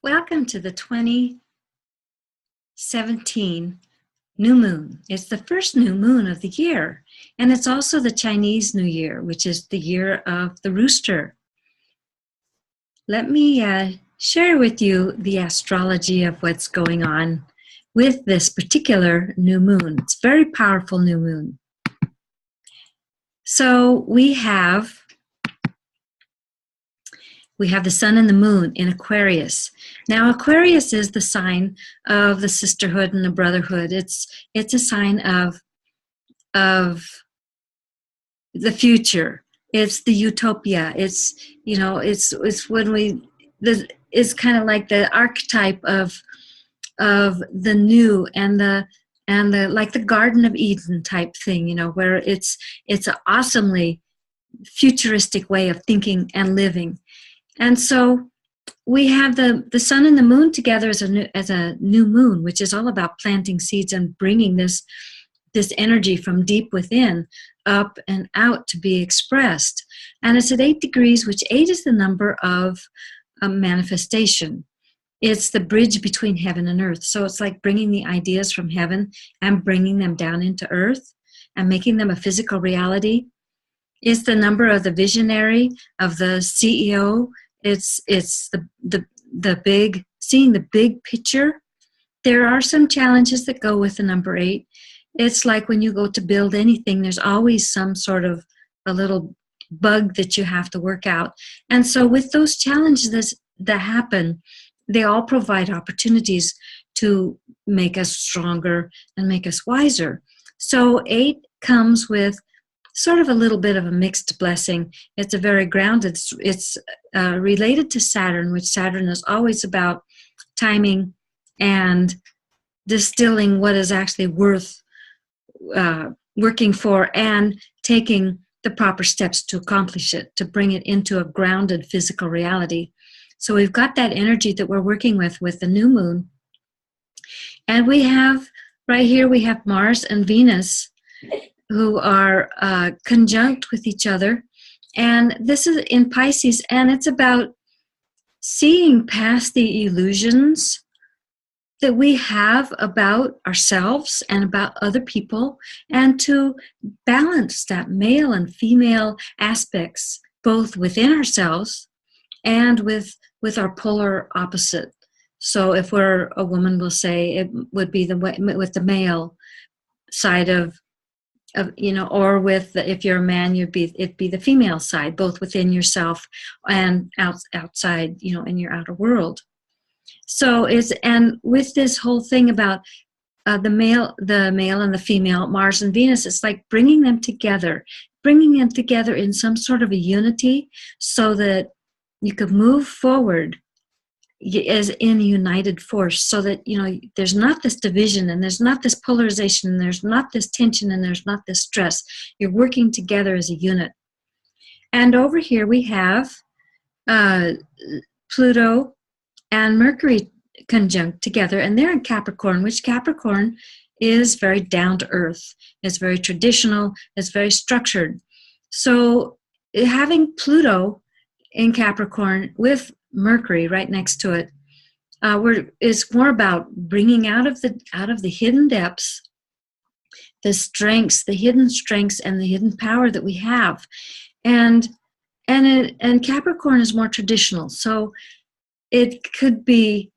Welcome to the 2017 new moon. It's the first new moon of the year, and it's also the Chinese New Year, which is the year of the rooster. Let me share with you the astrology of what's going on with this particular new moon. It's a very powerful new moon. So we have the sun and the moon in Aquarius. Now, Aquarius is the sign of the sisterhood and the brotherhood. It's a sign of the future. It's the utopia. It's when it's kind of like the archetype of the new and the like the Garden of Eden type thing, where it's an awesomely futuristic way of thinking and living. And so we have the sun and the moon together as a new moon, which is all about planting seeds and bringing this energy from deep within up and out to be expressed. And it's at 8 degrees, which 8 is the number of manifestation. It's the bridge between heaven and earth. So it's like bringing the ideas from heaven and bringing them down into earth and making them a physical reality. It's the number of the visionary, of the CEO. It's the big, seeing the big picture. There are some challenges that go with the number 8. It's like when you go to build anything, there's always some sort of a little bug that you have to work out. And so with those challenges that happen, they all provide opportunities to make us stronger and make us wiser. So 8 comes with sort of a little bit of a mixed blessing. It's a very grounded, it's related to Saturn, which Saturn is always about timing and distilling what is actually worth working for and taking the proper steps to accomplish it, to bring it into a grounded physical reality. So we've got that energy that we're working with the new moon. And we have, right here, we have Mars and Venus, who are conjunct with each other. And this is in Pisces, and it's about seeing past the illusions that we have about ourselves and about other people, and to balance that male and female aspects, both within ourselves and with our polar opposite. So if we're a woman, we'll say it would be with the male side of or with if you're a man, it'd be the female side, both within yourself and outside, in your outer world. So and with this whole thing about the male and the female, Mars and Venus, it's like bringing them together in some sort of a unity, so that you could move forward as in a united force, so that there's not this division, and there's not this polarization, and there's not this tension, and there's not this stress. You're working together as a unit. And over here we have Pluto and Mercury conjunct together, and they're in Capricorn, which Capricorn is very down to earth. It's very traditional. It's very structured. So having Pluto in Capricorn with Mercury right next to it, it's more about bringing out of the hidden depths, the strengths, the hidden strengths, and the hidden power that we have, and Capricorn is more traditional. So it could be,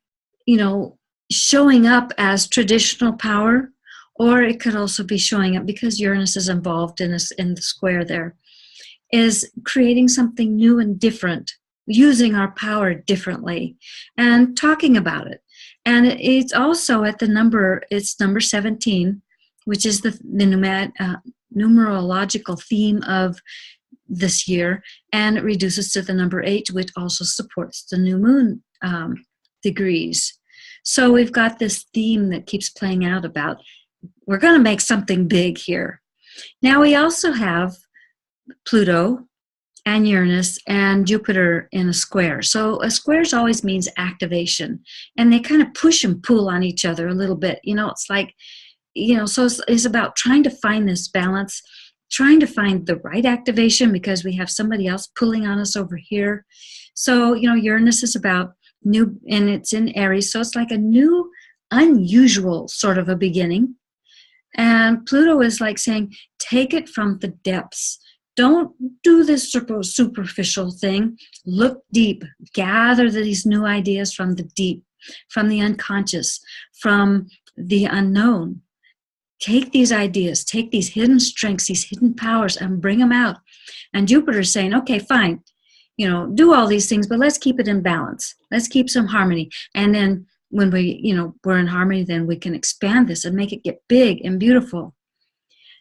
showing up as traditional power, or it could also be showing up, because Uranus is involved in the square there, is creating something new and different, using our power differently and talking about it. And it's also at number 17, which is the numerological theme of this year, and it reduces to the number 8, which also supports the new moon degrees. So we've got this theme that keeps playing out about we're going to make something big here. Now we also have Pluto and Uranus and Jupiter in a square. So a square always means activation, and they kind of push and pull on each other a little bit. It's like, so it's about trying to find this balance, trying to find the right activation, because we have somebody else pulling on us over here. So, Uranus is about new, and it's in Aries, so it's like a new, unusual sort of a beginning. And Pluto is like saying, take it from the depths. Don't do this superficial thing. Look deep. Gather these new ideas from the deep, from the unconscious, from the unknown. Take these ideas, take these hidden strengths, these hidden powers, and bring them out. And Jupiter's saying, okay, fine, do all these things, but let's keep it in balance. Let's keep some harmony. And then when we're in harmony, then we can expand this and make it get big and beautiful.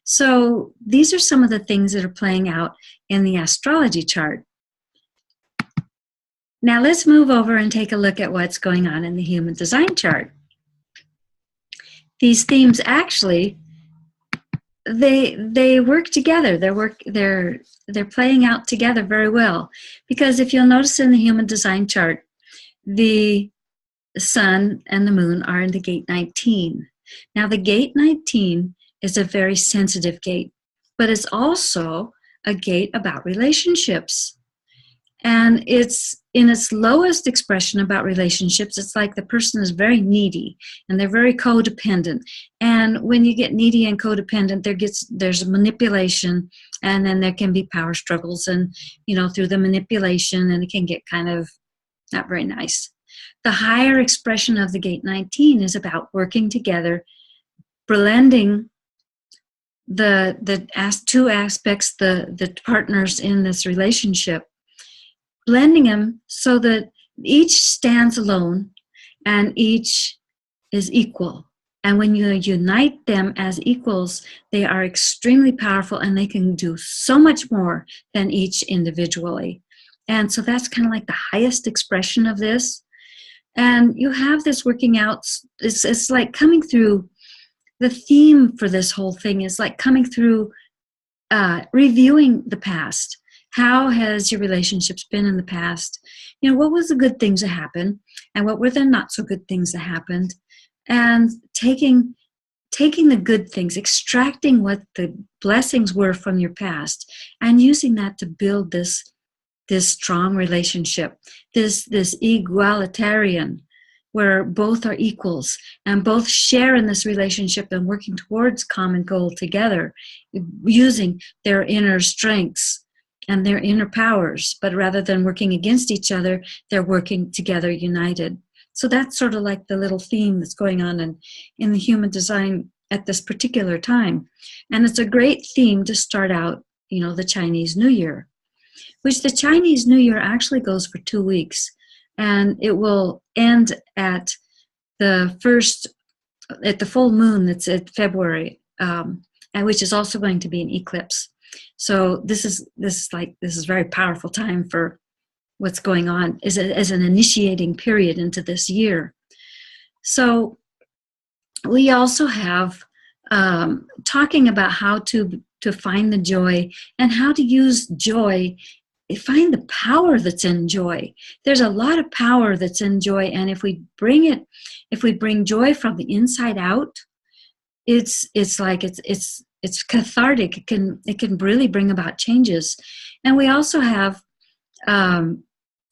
So these are some of the things that are playing out in the astrology chart. Now let's move over and take a look at what's going on in the human design chart. These themes actually, they work together. They're playing out together very well, because if you'll notice in the human design chart, the sun and the moon are in the gate 19. Now the gate 19 is a very sensitive gate, but it's also a gate about relationships. And it's in its lowest expression about relationships. It's like the person is very needy and they're very codependent. And when you get needy and codependent, there's manipulation, and then there can be power struggles, and through the manipulation, and it can get kind of not very nice. The higher expression of the gate 19 is about working together, blending the two aspects, the partners in this relationship, blending them so that each stands alone and each is equal. And when you unite them as equals, they are extremely powerful, and they can do so much more than each individually. And so that's kind of like the highest expression of this. And you have this working out, it's like coming through, the theme for this whole thing is like coming through, reviewing the past. How has your relationships been in the past? What was the good things that happened, and what were the not so good things that happened? And taking the good things, extracting what the blessings were from your past, and using that to build this strong relationship, this egalitarian, where both are equals and both share in this relationship and working towards common goal together, using their inner strengths and their inner powers. But rather than working against each other, they're working together united. So that's sort of like the little theme that's going on in the human design at this particular time. And it's a great theme to start out, the Chinese New Year, which the Chinese New Year actually goes for 2 weeks. And it will end at the full moon that's at February, and which is also going to be an eclipse. So this is very powerful time for what's going on as an initiating period into this year. So we also have talking about how to find the joy and how to use joy. Find the power that's in joy. There's a lot of power that's in joy, and if we bring joy from the inside out, it's cathartic. It can really bring about changes. And we also have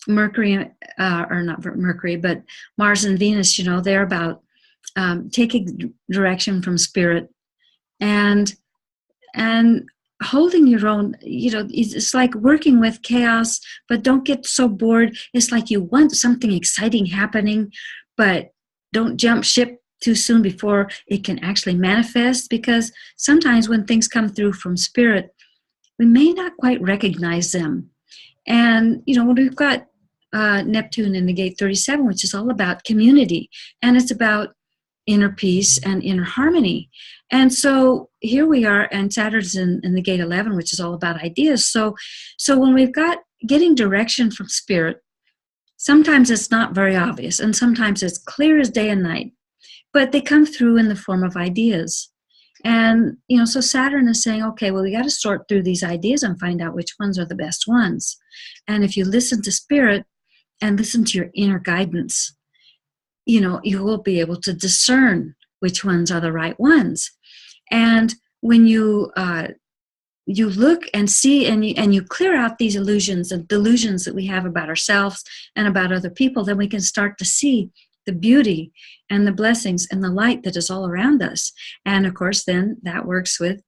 Mercury, or not Mercury, but Mars and Venus. They're about taking direction from spirit and holding your own. It's like working with chaos, but don't get so bored. It's like you want something exciting happening, but don't jump ship too soon before it can actually manifest, because sometimes when things come through from spirit, we may not quite recognize them. And when we've got Neptune in the gate 37, which is all about community, and it's about inner peace and inner harmony. And so here we are, and Saturn's in the gate 11, which is all about ideas. So when we've got getting direction from spirit, sometimes it's not very obvious, and sometimes it's clear as day and night, but they come through in the form of ideas. And, so Saturn is saying, okay, well, we got to sort through these ideas and find out which ones are the best ones. And if you listen to spirit and listen to your inner guidance, you will be able to discern which ones are the right ones. And when you you look and see, and you clear out these illusions and delusions that we have about ourselves and about other people, then we can start to see the beauty and the blessings and the light that is all around us. And of course, then that works with,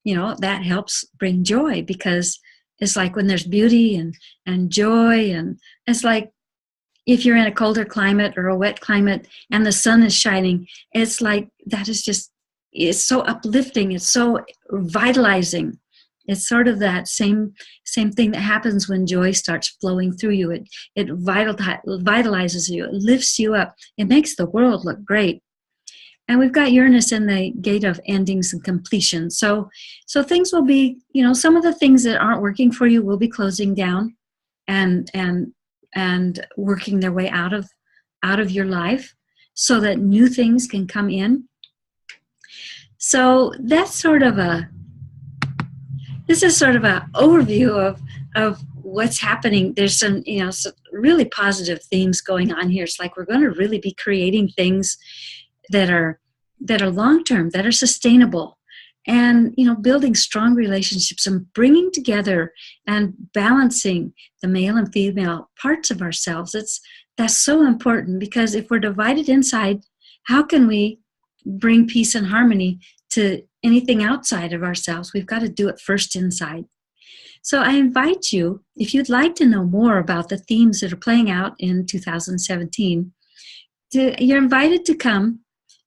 that helps bring joy, because it's like when there's beauty and joy, and it's like if you're in a colder climate or a wet climate and the sun is shining, it's like that is just, it's so uplifting, it's so vitalizing. It's sort of that same thing that happens when joy starts flowing through you. It vitalizes you, it lifts you up, it makes the world look great. And we've got Uranus in the gate of endings and completion. So things will be, some of the things that aren't working for you will be closing down and working their way out of your life, so that new things can come in. So that's sort of this is sort of an overview of what's happening. There's some, some really positive themes going on here. It's like we're going to really be creating things that are long-term, that are sustainable, and building strong relationships and bringing together and balancing the male and female parts of ourselves. That's so important, because if we're divided inside, how can we bring peace and harmony to anything outside of ourselves? We've got to do it first inside. So I invite you, if you'd like to know more about the themes that are playing out in 2017, you're invited to come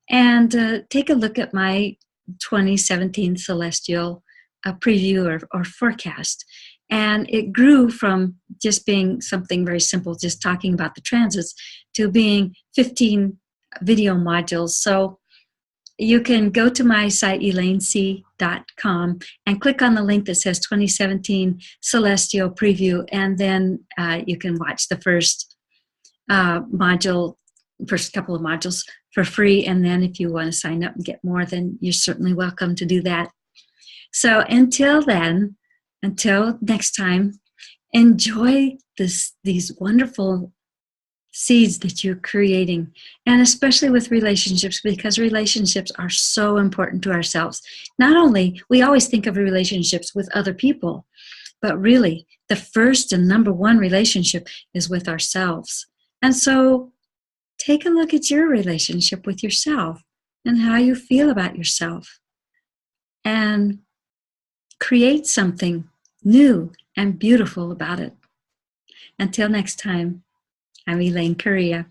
and take a look at my 2017 celestial preview or forecast. And it grew from just being something very simple, just talking about the transits, to being 15 video modules. So you can go to my site, ElaineC.com, and click on the link that says 2017 Celestial Preview, and then you can watch the first couple of modules for free. And then if you want to sign up and get more, then you're certainly welcome to do that. So until next time, enjoy these wonderful seeds that you're creating, and especially with relationships, because relationships are so important to ourselves. Not only, we always think of relationships with other people, but really the first and number one relationship is with ourselves. And so take a look at your relationship with yourself and how you feel about yourself, and create something new and beautiful about it. Until next time, I'm Elaine Correa.